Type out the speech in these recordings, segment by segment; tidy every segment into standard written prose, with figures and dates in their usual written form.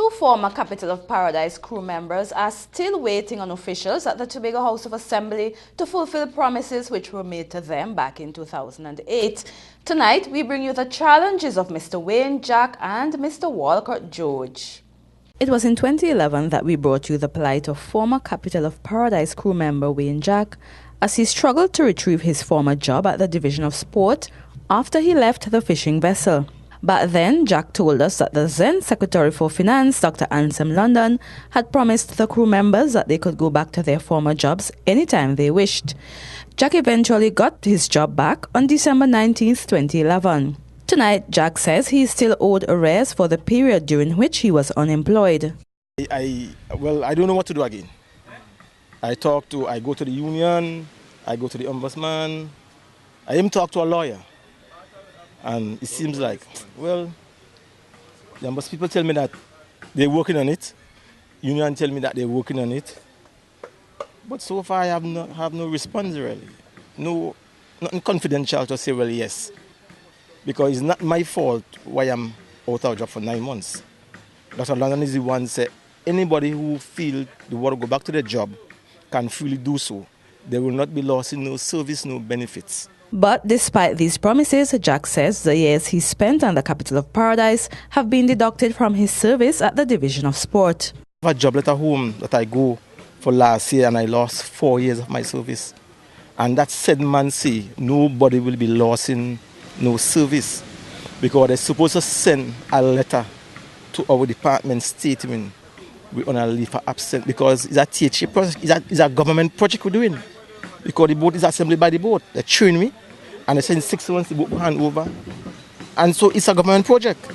Two former Capital of Paradise crew members are still waiting on officials at the Tobago House of Assembly to fulfill promises which were made to them back in 2008. Tonight, we bring you the challenges of Mr. Wayne Jack and Mr. Walcott George. It was in 2011 that we brought you the plight of former Capital of Paradise crew member Wayne Jack as he struggled to retrieve his former job at the Division of Sport after he left the fishing vessel. Back then, Jack told us that the then Secretary for Finance, Dr. Ansem London, had promised the crew members that they could go back to their former jobs anytime they wished. Jack eventually got his job back on December 19, 2011. Tonight, Jack says he is still owed arrears for the period during which he was unemployed. I don't know what to do again. I go to the union, I go to the ombudsman, I even talk to a lawyer. And it seems like, well, the ombudsman people tell me that they're working on it. Union tell me that they're working on it. But so far I have no response really. Nothing confidential to say, well, yes. Because it's not my fault why I'm out of job for 9 months. Dr. London is the one who said anybody who feels they want to go back to their job can freely do so. There will not be loss in no service, no benefits. But despite these promises, Jack says the years he spent on the Capital of Paradise have been deducted from his service at the Division of Sport. I have a job letter home that I go for last year and I lost 4 years of my service. And that said man say nobody will be lost in no service because they're supposed to send a letter to our department statement we're on a leave for absence because it's a THA project, it's a government project we're doing. Because the boat is assembled by the boat. They train me and they send 6 months the boat will hand over. And so it's a government project.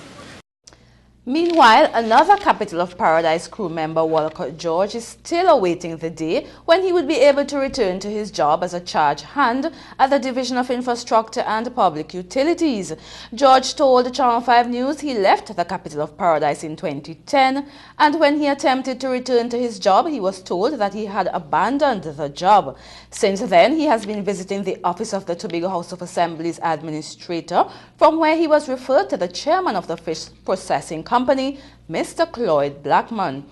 Meanwhile, another Capital of Paradise crew member, Walcott George, is still awaiting the day when he would be able to return to his job as a charge hand at the Division of Infrastructure and Public Utilities. George told Channel 5 News he left the Capital of Paradise in 2010, and when he attempted to return to his job, he was told that he had abandoned the job. Since then, he has been visiting the office of the Tobago House of Assembly's administrator, from where he was referred to the chairman of the fish processing company, Mr. Cloyd Blackman.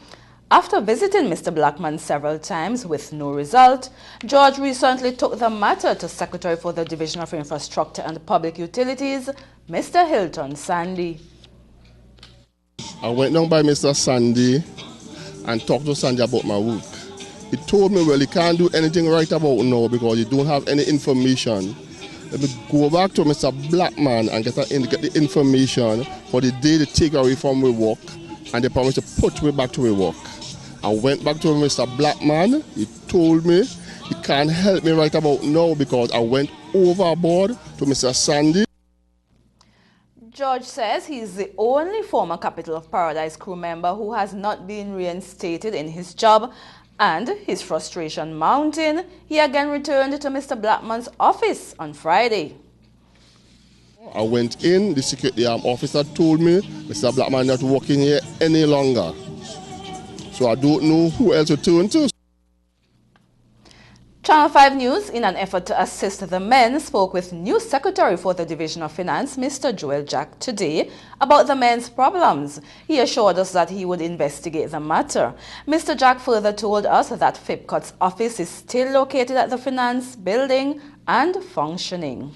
After visiting Mr. Blackman several times with no result, George recently took the matter to Secretary for the Division of Infrastructure and Public Utilities, Mr. Hilton Sandy. I went down by Mr. Sandy and talked to Sandy about my work. He told me, well, he can't do anything right about now because you don't have any information. Let me go back to Mr. Blackman and get the information for the day they take away from my work, and they promised to put me back to my work. I went back to Mr. Blackman. He told me he can't help me right about now because I went overboard to Mr. Sandy. George says he is the only former Capital of Paradise crew member who has not been reinstated in his job, and his frustration mounting, he again returned to Mr. Blackman's office on Friday. I went in, the security officer told me Mr. Blackman not working here any longer. So I don't know who else to turn to. Channel 5 News, in an effort to assist the men, spoke with new Secretary for the Division of Finance, Mr. Joel Jack, today about the men's problems. He assured us that he would investigate the matter. Mr. Jack further told us that FIPCOT's office is still located at the Finance building and functioning.